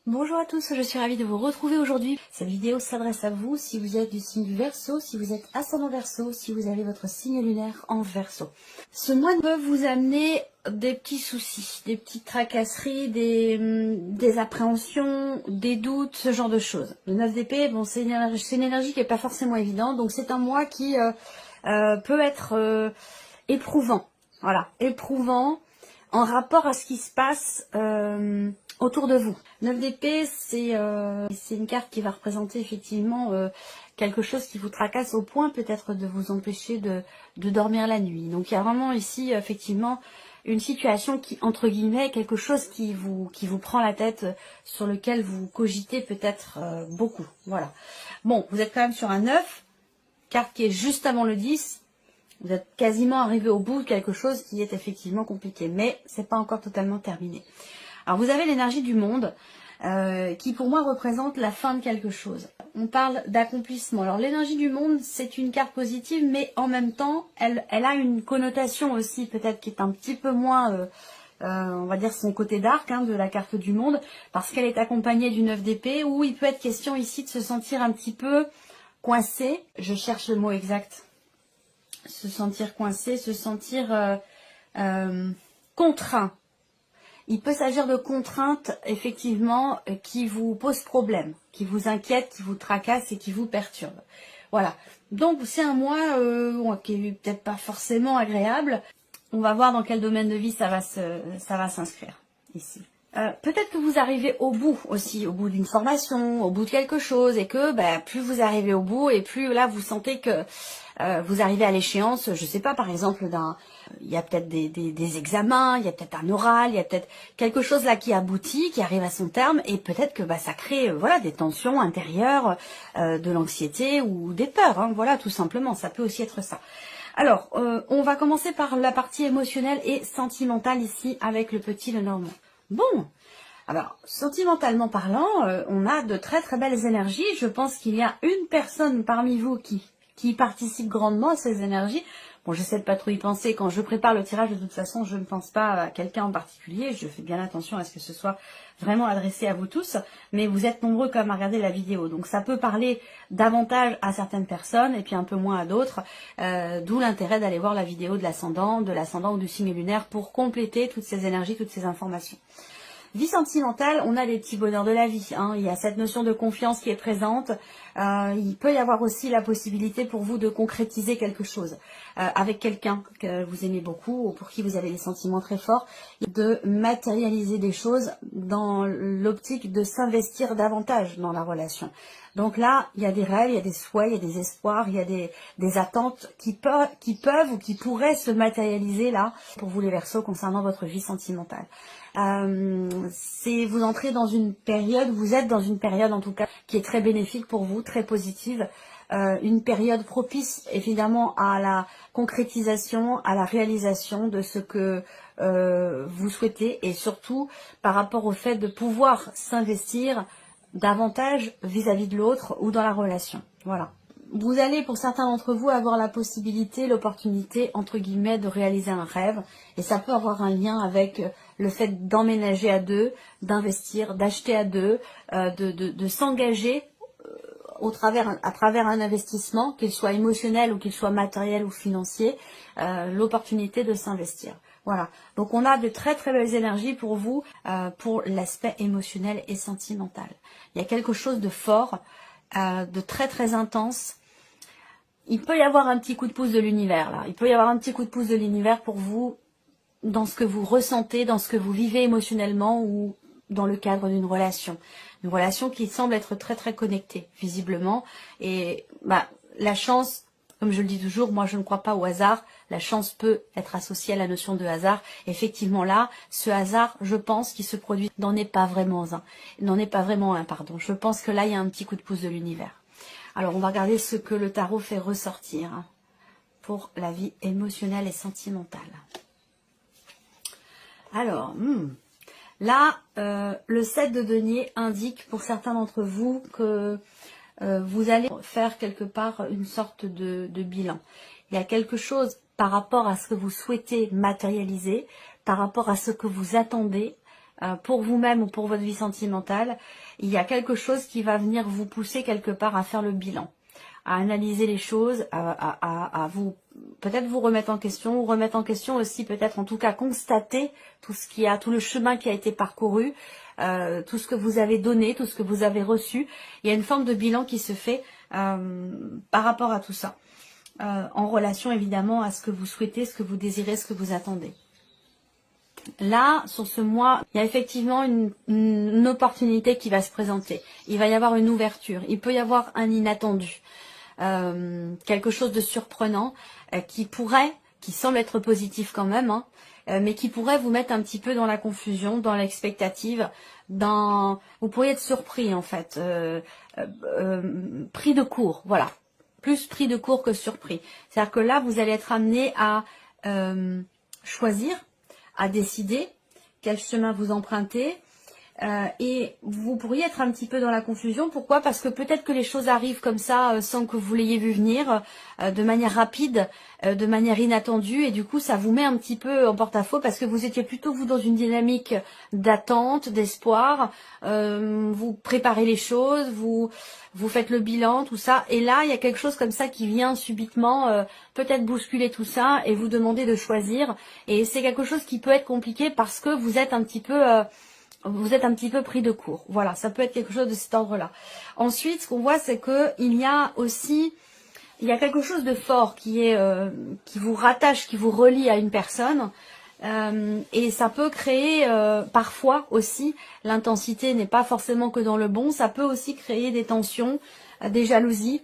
Bonjour à tous, je suis ravie de vous retrouver aujourd'hui. Cette vidéo s'adresse à vous si vous êtes du signe du Verseau, si vous êtes ascendant Verseau, si vous avez votre signe lunaire en Verseau. Ce mois peut vous amener des petits soucis, des petites tracasseries, des appréhensions, des doutes, ce genre de choses. Le 9 d'épée, bon, c'est une énergie qui n'est pas forcément évidente, donc c'est un mois qui peut être éprouvant. Voilà, éprouvant en rapport à ce qui se passe autour de vous. 9 d'épée, c'est une carte qui va représenter effectivement quelque chose qui vous tracasse au point peut-être de vous empêcher de dormir la nuit. Donc il y a vraiment ici effectivement une situation qui, entre guillemets, quelque chose qui vous prend la tête, sur lequel vous cogitez peut-être beaucoup. Voilà. Bon, vous êtes quand même sur un 9, carte qui est juste avant le 10. Vous êtes quasiment arrivé au bout de quelque chose qui est effectivement compliqué, mais c'est pas encore totalement terminé. Alors vous avez l'énergie du monde qui pour moi représente la fin de quelque chose. On parle d'accomplissement. Alors l'énergie du monde, c'est une carte positive, mais en même temps, elle a une connotation aussi peut-être qui est un petit peu moins, on va dire son côté dark de la carte du monde, parce qu'elle est accompagnée du 9 d'épée, où il peut être question ici de se sentir un petit peu coincé. Je cherche le mot exact. Se sentir coincé, se sentir contraint. Il peut s'agir de contraintes, effectivement, qui vous posent problème, qui vous inquiètent, qui vous tracassent et qui vous perturbent. Voilà. Donc, c'est un mois qui est peut-être pas forcément agréable. On va voir dans quel domaine de vie ça va s'inscrire ici. Peut-être que vous arrivez au bout aussi, au bout d'une formation, au bout de quelque chose, et que plus vous arrivez au bout, et plus là vous sentez que vous arrivez à l'échéance, je sais pas, par exemple, il y a peut-être des examens, il y a peut-être un oral, il y a peut-être quelque chose là qui aboutit, qui arrive à son terme, et peut-être que ça crée voilà des tensions intérieures, de l'anxiété ou des peurs, voilà, tout simplement, ça peut aussi être ça. Alors, on va commencer par la partie émotionnelle et sentimentale ici avec le petit Lenormand. Bon, alors sentimentalement parlant, on a de très très belles énergies. Je pense qu'il y a une personne parmi vous qui participe grandement à ces énergies. Bon, j'essaie de pas trop y penser. Quand je prépare le tirage, de toute façon, je ne pense pas à quelqu'un en particulier. Je fais bien attention à ce que ce soit vraiment adressé à vous tous. Mais vous êtes nombreux quand même à regarder la vidéo. Donc ça peut parler davantage à certaines personnes et puis un peu moins à d'autres. D'où l'intérêt d'aller voir la vidéo de l'ascendant ou du signe lunaire pour compléter toutes ces énergies, toutes ces informations. Vie sentimentale, on a les petits bonheurs de la vie. Il y a cette notion de confiance qui est présente. Il peut y avoir aussi la possibilité pour vous de concrétiser quelque chose avec quelqu'un que vous aimez beaucoup ou pour qui vous avez des sentiments très forts, de matérialiser des choses dans l'optique de s'investir davantage dans la relation. Donc là, il y a des rêves, il y a des souhaits, il y a des espoirs, il y a des attentes qui peuvent ou qui pourraient se matérialiser là pour vous les Verseaux concernant votre vie sentimentale. Vous entrez dans une période, vous êtes dans une période en tout cas qui est très bénéfique pour vous, très positive, une période propice évidemment à la concrétisation, à la réalisation de ce que vous souhaitez et surtout par rapport au fait de pouvoir s'investir davantage vis-à-vis de l'autre ou dans la relation. Voilà. Vous allez, pour certains d'entre vous, avoir la possibilité, l'opportunité, entre guillemets, de réaliser un rêve. Et ça peut avoir un lien avec le fait d'emménager à deux, d'investir, d'acheter à deux, de s'engager à travers un investissement, qu'il soit émotionnel ou qu'il soit matériel ou financier, l'opportunité de s'investir. Voilà, donc on a de très très belles énergies pour vous, pour l'aspect émotionnel et sentimental. Il y a quelque chose de fort, de très très intense. Il peut y avoir un petit coup de pouce de l'univers là. Il peut y avoir un petit coup de pouce de l'univers pour vous dans ce que vous ressentez, dans ce que vous vivez émotionnellement ou dans le cadre d'une relation. Une relation qui semble être très très connectée, visiblement. Et la chance, comme je le dis toujours, moi je ne crois pas au hasard. La chance peut être associée à la notion de hasard. Effectivement là, ce hasard, je pense, qui se produit, n'en est pas vraiment un. Pardon. Je pense que là, il y a un petit coup de pouce de l'univers. Alors, on va regarder ce que le tarot fait ressortir pour la vie émotionnelle et sentimentale. Alors, là, le 7 de denier indique pour certains d'entre vous que vous allez faire quelque part une sorte de bilan. Il y a quelque chose par rapport à ce que vous souhaitez matérialiser, par rapport à ce que vous attendez, pour vous-même ou pour votre vie sentimentale, il y a quelque chose qui va venir vous pousser quelque part à faire le bilan, à analyser les choses, à vous peut-être vous remettre en question, ou remettre en question aussi peut-être en tout cas constater tout ce qu'il y a, tout le chemin qui a été parcouru, tout ce que vous avez donné, tout ce que vous avez reçu. Il y a une forme de bilan qui se fait par rapport à tout ça, en relation évidemment à ce que vous souhaitez, ce que vous désirez, ce que vous attendez. Là, sur ce mois, il y a effectivement une opportunité qui va se présenter. Il va y avoir une ouverture. Il peut y avoir un inattendu. Quelque chose de surprenant qui semble être positif quand même, hein, mais qui pourrait vous mettre un petit peu dans la confusion, dans l'expectative, vous pourriez être surpris en fait, pris de court, voilà. Plus pris de court que surpris. C'est-à-dire que là, vous allez être amené à choisir, à décider quel chemin vous empruntez, et vous pourriez être un petit peu dans la confusion. Pourquoi? Parce que peut-être que les choses arrivent comme ça sans que vous l'ayez vu venir, de manière rapide, de manière inattendue, et du coup ça vous met un petit peu en porte-à-faux parce que vous étiez plutôt vous dans une dynamique d'attente, d'espoir, vous préparez les choses, vous faites le bilan, tout ça, et là il y a quelque chose comme ça qui vient subitement peut-être bousculer tout ça et vous demander de choisir, et c'est quelque chose qui peut être compliqué parce que vous êtes un petit peu pris de court. Voilà, ça peut être quelque chose de cet ordre-là. Ensuite, ce qu'on voit, c'est que il y a quelque chose de fort qui vous rattache, qui vous relie à une personne, et ça peut créer parfois aussi, l'intensité n'est pas forcément que dans le bon, ça peut aussi créer des tensions, des jalousies,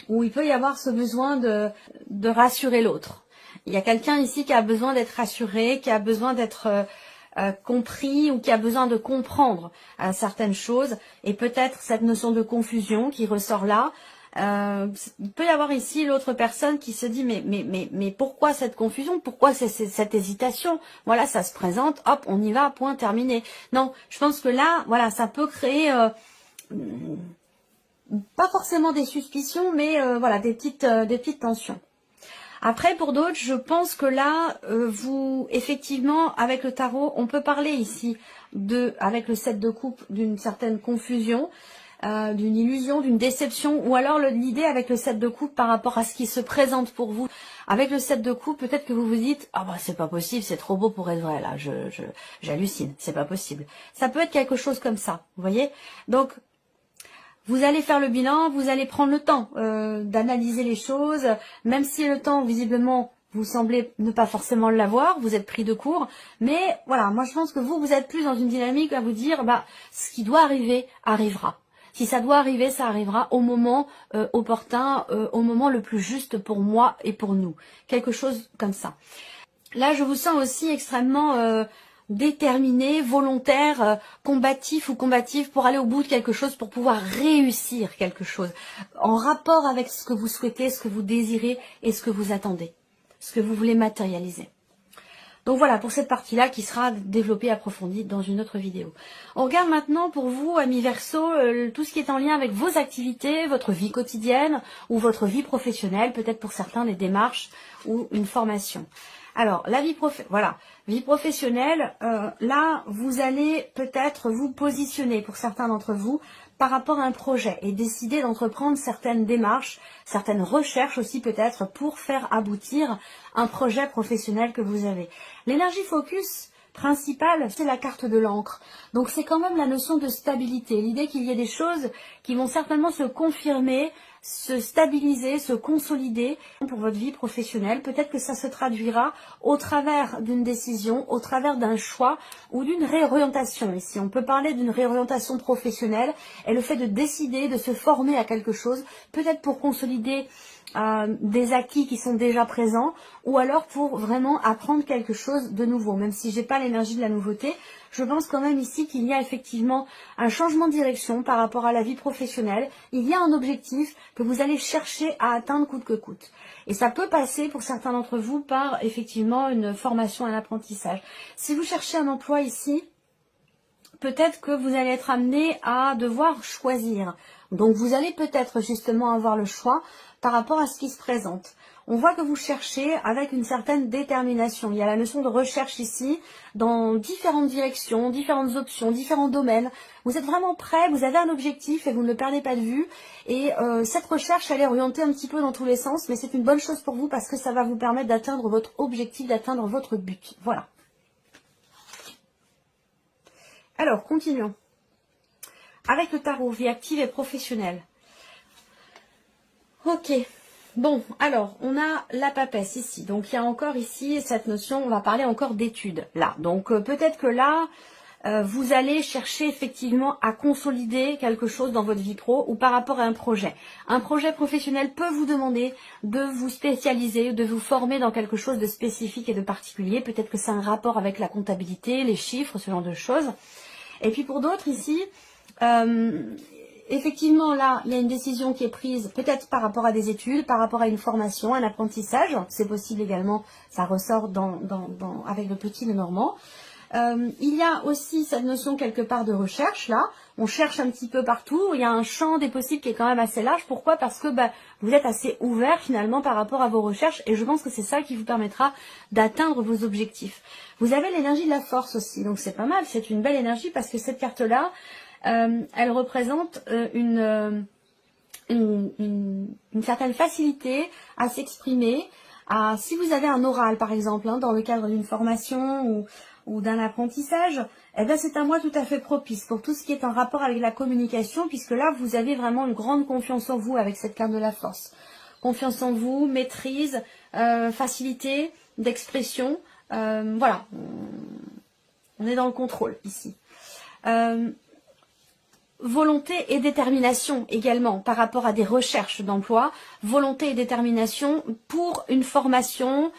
où il peut y avoir ce besoin de rassurer l'autre. Il y a quelqu'un ici qui a besoin d'être rassuré, qui a besoin d'être compris, ou qui a besoin de comprendre certaines choses, et peut-être cette notion de confusion qui ressort là. Il peut y avoir ici l'autre personne qui se dit mais pourquoi cette confusion, pourquoi cette hésitation, voilà, ça se présente, hop, on y va, point, terminé. Non, je pense que là, voilà, ça peut créer pas forcément des suspicions, mais voilà, des petites tensions. Après, pour d'autres, je pense que là, effectivement, avec le tarot, on peut parler ici, avec le 7 de coupe, d'une certaine confusion, d'une illusion, d'une déception, ou alors l'idée avec le 7 de coupe par rapport à ce qui se présente pour vous. Avec le 7 de coupe, peut-être que vous vous dites « Ah bah c'est pas possible, c'est trop beau pour être vrai, là, j'hallucine, c'est pas possible. » Ça peut être quelque chose comme ça, vous voyez. Donc, vous allez faire le bilan, vous allez prendre le temps d'analyser les choses, même si le temps, visiblement, vous semblez ne pas forcément l'avoir, vous êtes pris de court. Mais voilà, moi je pense que vous êtes plus dans une dynamique à vous dire, bah, ce qui doit arriver, arrivera. Si ça doit arriver, ça arrivera au moment opportun, au moment le plus juste pour moi et pour nous. Quelque chose comme ça. Là, je vous sens aussi extrêmement déterminé, volontaire, combatif ou combative pour aller au bout de quelque chose, pour pouvoir réussir quelque chose, en rapport avec ce que vous souhaitez, ce que vous désirez et ce que vous attendez, ce que vous voulez matérialiser. Donc voilà, pour cette partie-là qui sera développée, approfondie dans une autre vidéo. On regarde maintenant pour vous, amis Verseau, tout ce qui est en lien avec vos activités, votre vie quotidienne ou votre vie professionnelle, peut-être pour certains des démarches ou une formation. Alors, la vie professionnelle, là, vous allez peut-être vous positionner, pour certains d'entre vous, par rapport à un projet et décider d'entreprendre certaines démarches, certaines recherches aussi peut-être, pour faire aboutir un projet professionnel que vous avez. L'énergie focus principale, c'est la carte de l'encre. Donc c'est quand même la notion de stabilité, l'idée qu'il y ait des choses qui vont certainement se confirmer, se stabiliser, se consolider pour votre vie professionnelle. Peut-être que ça se traduira au travers d'une décision, au travers d'un choix ou d'une réorientation. Ici, on peut parler d'une réorientation professionnelle et le fait de décider, de se former à quelque chose, peut-être pour consolider des acquis qui sont déjà présents, ou alors pour vraiment apprendre quelque chose de nouveau. Même si j'ai pas l'énergie de la nouveauté, je pense quand même ici qu'il y a effectivement un changement de direction par rapport à la vie professionnelle. Il y a un objectif que vous allez chercher à atteindre coûte que coûte. Et ça peut passer pour certains d'entre vous par effectivement une formation, un apprentissage. Si vous cherchez un emploi ici, peut-être que vous allez être amené à devoir choisir. Donc vous allez peut-être justement avoir le choix par rapport à ce qui se présente. On voit que vous cherchez avec une certaine détermination. Il y a la notion de recherche ici, dans différentes directions, différentes options, différents domaines. Vous êtes vraiment prêt, vous avez un objectif et vous ne le perdez pas de vue. Et cette recherche, elle est orientée un petit peu dans tous les sens, mais c'est une bonne chose pour vous parce que ça va vous permettre d'atteindre votre objectif, d'atteindre votre but. Voilà. Alors, continuons. Avec le tarot, vie active et professionnelle. Ok. Bon, alors, on a la papesse ici. Donc, il y a encore ici cette notion, on va parler encore d'études, là. Donc, peut-être que là, vous allez chercher effectivement à consolider quelque chose dans votre vie pro ou par rapport à un projet. Un projet professionnel peut vous demander de vous spécialiser, de vous former dans quelque chose de spécifique et de particulier. Peut-être que c'est un rapport avec la comptabilité, les chiffres, ce genre de choses. Et puis, pour d'autres ici... effectivement, là, il y a une décision qui est prise peut-être par rapport à des études, par rapport à une formation, un apprentissage. C'est possible également, ça ressort avec le petit Lenormand. Il y a aussi cette notion quelque part de recherche, là. On cherche un petit peu partout. Il y a un champ des possibles qui est quand même assez large. Pourquoi? Parce que vous êtes assez ouvert finalement par rapport à vos recherches. Et je pense que c'est ça qui vous permettra d'atteindre vos objectifs. Vous avez l'énergie de la force aussi. Donc c'est pas mal. C'est une belle énergie parce que cette carte-là, elle représente une certaine facilité à s'exprimer. Si vous avez un oral par exemple, dans le cadre d'une formation ou d'un apprentissage, eh bien c'est un mois tout à fait propice pour tout ce qui est en rapport avec la communication, puisque là vous avez vraiment une grande confiance en vous avec cette carte de la force. Confiance en vous, maîtrise, facilité d'expression, voilà, on est dans le contrôle ici. Volonté et détermination également par rapport à des recherches d'emploi, volonté et détermination pour une formation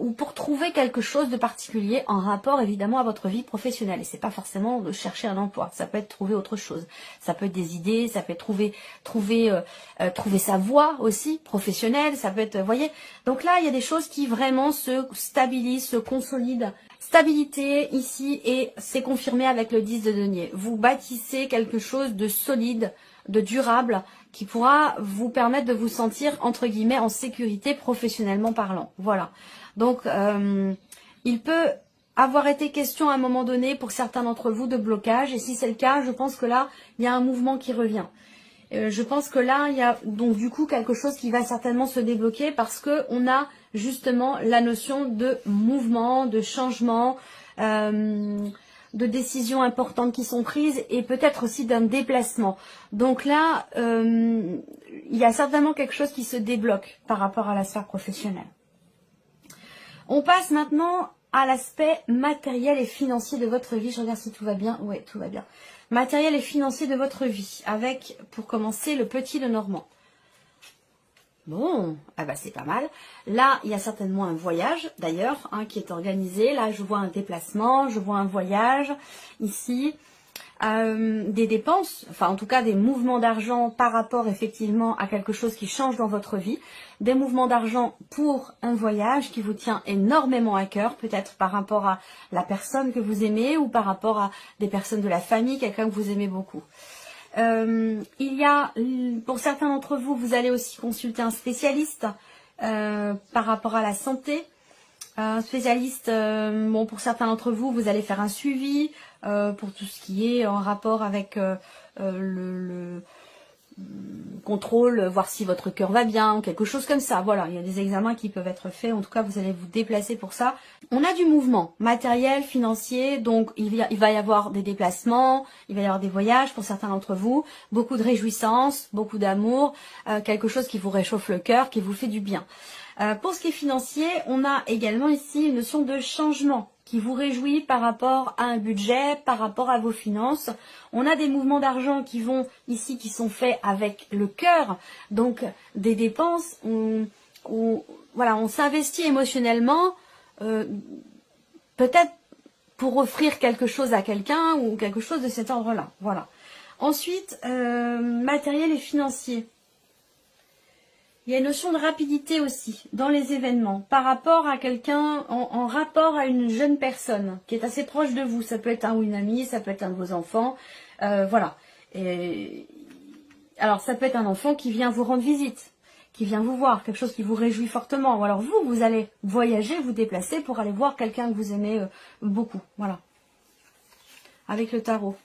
ou pour trouver quelque chose de particulier en rapport évidemment à votre vie professionnelle. Et c'est pas forcément de chercher un emploi, ça peut être trouver autre chose, ça peut être des idées, ça peut être trouver sa voie aussi professionnelle, ça peut être, vous voyez. Donc là il y a des choses qui vraiment se stabilisent, se consolident. Stabilité ici et c'est confirmé avec le 10 de denier. Vous bâtissez quelque chose de solide, de durable qui pourra vous permettre de vous sentir entre guillemets en sécurité professionnellement parlant. Voilà. Donc il peut avoir été question à un moment donné pour certains d'entre vous de blocage et si c'est le cas, je pense que là il y a un mouvement qui revient. Je pense que là, il y a donc du coup quelque chose qui va certainement se débloquer parce que on a justement la notion de mouvement, de changement, de décisions importantes qui sont prises et peut-être aussi d'un déplacement. Donc là, il y a certainement quelque chose qui se débloque par rapport à la sphère professionnelle. On passe maintenant à l'aspect matériel et financier de votre vie. Je regarde si tout va bien. Oui, tout va bien. Matériel et financier de votre vie, avec, pour commencer, le petit Lenormand. Bon, c'est pas mal. Là, il y a certainement un voyage, d'ailleurs, qui est organisé. Là, je vois un déplacement, je vois un voyage, ici. Des dépenses, enfin en tout cas des mouvements d'argent par rapport effectivement à quelque chose qui change dans votre vie, des mouvements d'argent pour un voyage qui vous tient énormément à cœur, peut-être par rapport à la personne que vous aimez ou par rapport à des personnes de la famille, quelqu'un que vous aimez beaucoup. Il y a, pour certains d'entre vous, vous allez aussi consulter un spécialiste par rapport à la santé. Un spécialiste, bon pour certains d'entre vous, vous allez faire un suivi pour tout ce qui est en rapport avec le contrôle, voir si votre cœur va bien, quelque chose comme ça. Voilà, il y a des examens qui peuvent être faits. En tout cas, vous allez vous déplacer pour ça. On a du mouvement matériel, financier, donc il va y avoir des déplacements, il va y avoir des voyages pour certains d'entre vous, beaucoup de réjouissance, beaucoup d'amour, quelque chose qui vous réchauffe le cœur, qui vous fait du bien. Pour ce qui est financier, on a également ici une notion de changement qui vous réjouit par rapport à un budget, par rapport à vos finances. On a des mouvements d'argent qui vont ici, qui sont faits avec le cœur, donc des dépenses. Voilà, on s'investit émotionnellement, peut-être pour offrir quelque chose à quelqu'un ou quelque chose de cet ordre-là. Voilà. Ensuite, matériel et financier. Il y a une notion de rapidité aussi dans les événements par rapport à quelqu'un, en rapport à une jeune personne qui est assez proche de vous. Ça peut être un ou une amie, ça peut être un de vos enfants, voilà. Et, alors ça peut être un enfant qui vient vous rendre visite, qui vient vous voir, quelque chose qui vous réjouit fortement. Ou alors vous allez voyager, vous déplacer pour aller voir quelqu'un que vous aimez beaucoup, voilà. Avec le tarot.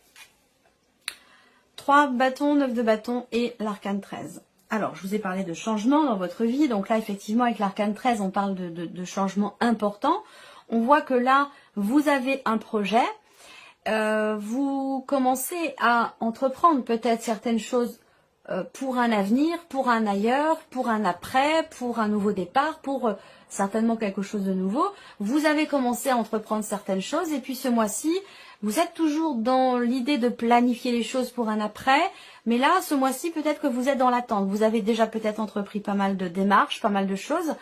3 bâtons, 9 de bâtons et l'arcane 13. Alors, je vous ai parlé de changement dans votre vie. Donc là, effectivement, avec l'arcane 13, on parle de changements importants. On voit que là, vous avez un projet. Vous commencez à entreprendre peut-être certaines choses pour un avenir, pour un ailleurs, pour un après, pour un nouveau départ, pour certainement quelque chose de nouveau. Vous avez commencé à entreprendre certaines choses. Et puis ce mois-ci, vous êtes toujours dans l'idée de planifier les choses pour un après, mais là, ce mois-ci, peut-être que vous êtes dans l'attente. Vous avez déjà peut-être entrepris pas mal de démarches, pas mal de choses.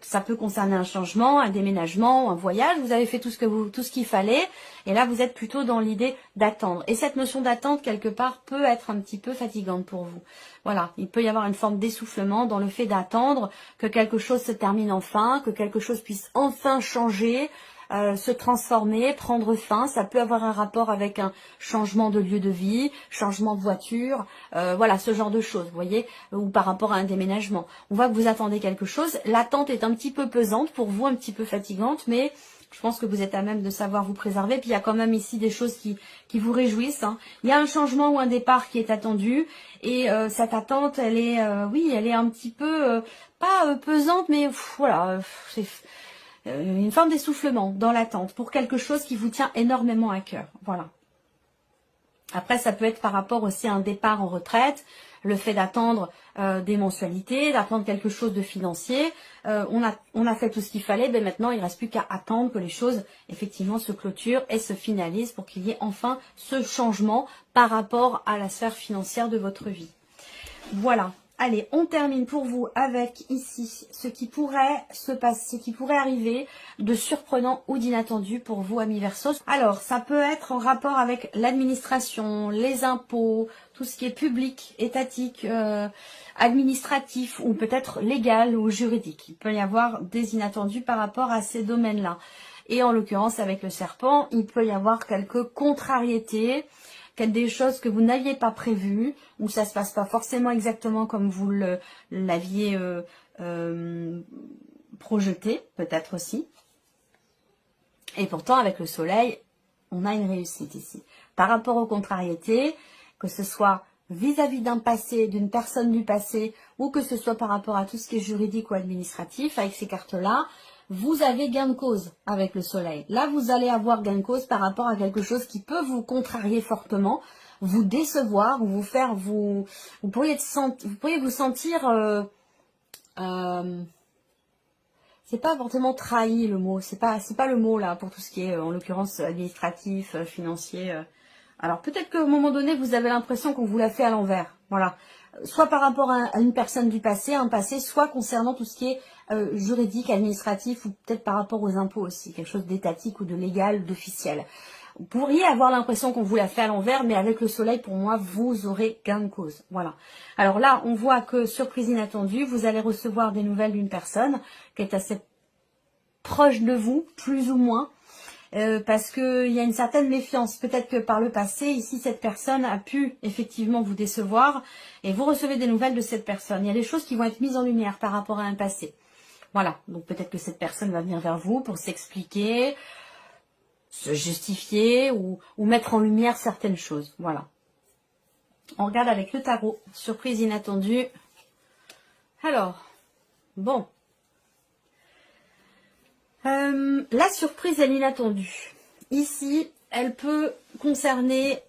Ça peut concerner un changement, un déménagement, un voyage. Vous avez fait tout ce qu'il fallait, et là, vous êtes plutôt dans l'idée d'attendre. Et cette notion d'attente, quelque part, peut être un petit peu fatigante pour vous. Voilà, il peut y avoir une forme d'essoufflement dans le fait d'attendre que quelque chose se termine enfin, que quelque chose puisse enfin changer, se transformer, prendre fin. Ça peut avoir un rapport avec un changement de lieu de vie, changement de voiture, voilà, ce genre de choses, vous voyez, ou par rapport à un déménagement. On voit que vous attendez quelque chose. L'attente est un petit peu pesante pour vous, un petit peu fatigante, mais je pense que vous êtes à même de savoir vous préserver. Puis il y a quand même ici des choses qui vous réjouissent, hein. Il y a un changement ou un départ qui est attendu, et cette attente, elle est, oui, elle est un petit peu, pas pesante, mais voilà, c'est une forme d'essoufflement dans l'attente pour quelque chose qui vous tient énormément à cœur. Voilà. Après, ça peut être par rapport aussi à un départ en retraite, le fait d'attendre des mensualités, d'attendre quelque chose de financier. On a fait tout ce qu'il fallait, ben maintenant il ne reste plus qu'à attendre que les choses effectivement se clôturent et se finalisent pour qu'il y ait enfin ce changement par rapport à la sphère financière de votre vie. Voilà. Allez, on termine pour vous avec ici ce qui pourrait se passer, ce qui pourrait arriver de surprenant ou d'inattendu pour vous, amis Verseau. Alors, ça peut être en rapport avec l'administration, les impôts, tout ce qui est public, étatique, administratif ou peut-être légal ou juridique. Il peut y avoir des inattendus par rapport à ces domaines-là. Et en l'occurrence, avec le serpent, il peut y avoir quelques contrariétés, des choses que vous n'aviez pas prévues, ou ça se passe pas forcément exactement comme vous l'aviez projeté, peut-être aussi. Et pourtant, avec le soleil, on a une réussite ici. Par rapport aux contrariétés, que ce soit vis-à-vis d'un passé, d'une personne du passé, ou que ce soit par rapport à tout ce qui est juridique ou administratif, avec ces cartes-là, vous avez gain de cause avec le soleil. Là, vous allez avoir gain de cause par rapport à quelque chose qui peut vous contrarier fortement, vous décevoir, ou vous faire, vous pourriez vous sentir, c'est pas forcément trahi le mot, c'est pas le mot là pour tout ce qui est en l'occurrence administratif, financier. Alors peut-être qu'à un moment donné, vous avez l'impression qu'on vous l'a fait à l'envers. Voilà. Soit par rapport à une personne du passé, un passé, soit concernant tout ce qui est juridique, administratif, ou peut-être par rapport aux impôts aussi, quelque chose d'étatique ou de légal, d'officiel. Vous pourriez avoir l'impression qu'on vous l'a fait à l'envers, mais avec le soleil, pour moi, vous aurez gain de cause. Voilà. Alors là, on voit que, surprise inattendue, vous allez recevoir des nouvelles d'une personne qui est assez proche de vous, plus ou moins, parce qu'il y a une certaine méfiance. Peut-être que par le passé, ici, cette personne a pu effectivement vous décevoir et vous recevez des nouvelles de cette personne. Il y a des choses qui vont être mises en lumière par rapport à un passé. Voilà, donc peut-être que cette personne va venir vers vous pour s'expliquer, se justifier ou mettre en lumière certaines choses. Voilà. On regarde avec le tarot. Surprise inattendue. Alors, bon. La surprise et l'inattendue. Ici, elle peut concerner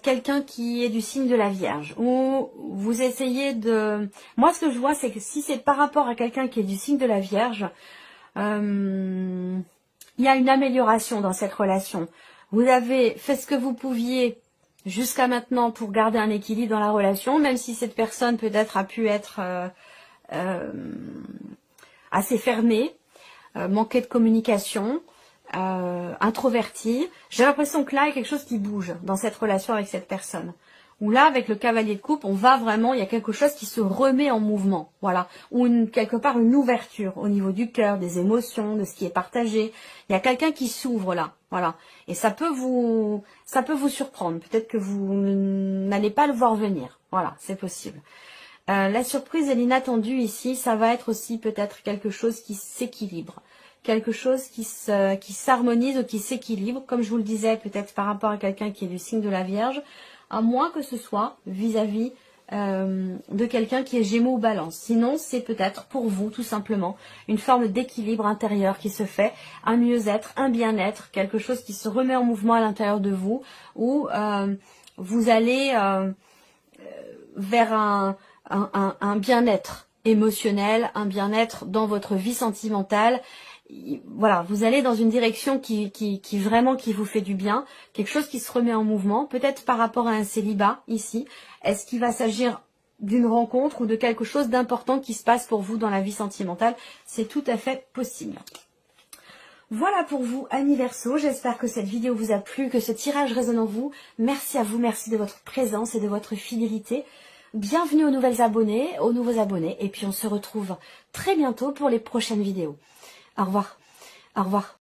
quelqu'un qui est du signe de la Vierge. Ou vous essayez de... Moi, ce que je vois, c'est que si c'est par rapport à quelqu'un qui est du signe de la Vierge, il y a une amélioration dans cette relation. Vous avez fait ce que vous pouviez jusqu'à maintenant pour garder un équilibre dans la relation, même si cette personne peut-être a pu être assez fermée, manquer de communication, introvertie. J'ai l'impression que là, il y a quelque chose qui bouge dans cette relation avec cette personne. Où là, avec le cavalier de coupe, on va vraiment, il y a quelque chose qui se remet en mouvement, voilà. Ou quelque part une ouverture au niveau du cœur, des émotions, de ce qui est partagé. Il y a quelqu'un qui s'ouvre là, voilà. Et ça peut vous surprendre. Peut-être que vous n'allez pas le voir venir. Voilà, c'est possible. La surprise et l'inattendu ici, ça va être aussi peut-être quelque chose qui s'équilibre. Quelque chose qui s'harmonise ou qui s'équilibre, comme je vous le disais, peut-être par rapport à quelqu'un qui est du signe de la Vierge, à moins que ce soit vis-à-vis de quelqu'un qui est Gémeaux ou Balance. Sinon, c'est peut-être pour vous, tout simplement, une forme d'équilibre intérieur qui se fait, un mieux-être, un bien-être, quelque chose qui se remet en mouvement à l'intérieur de vous, où vous allez vers un bien-être émotionnel, un bien-être dans votre vie sentimentale. Voilà, vous allez dans une direction qui vraiment qui vous fait du bien, quelque chose qui se remet en mouvement, peut-être par rapport à un célibat ici. Est-ce qu'il va s'agir d'une rencontre ou de quelque chose d'important qui se passe pour vous dans la vie sentimentale? C'est tout à fait possible. Voilà pour vous, amis Verseau. J'espère que cette vidéo vous a plu, que ce tirage résonne en vous. Merci à vous, merci de votre présence et de votre fidélité. Bienvenue aux nouveaux abonnés, et puis on se retrouve très bientôt pour les prochaines vidéos. Au revoir. Au revoir.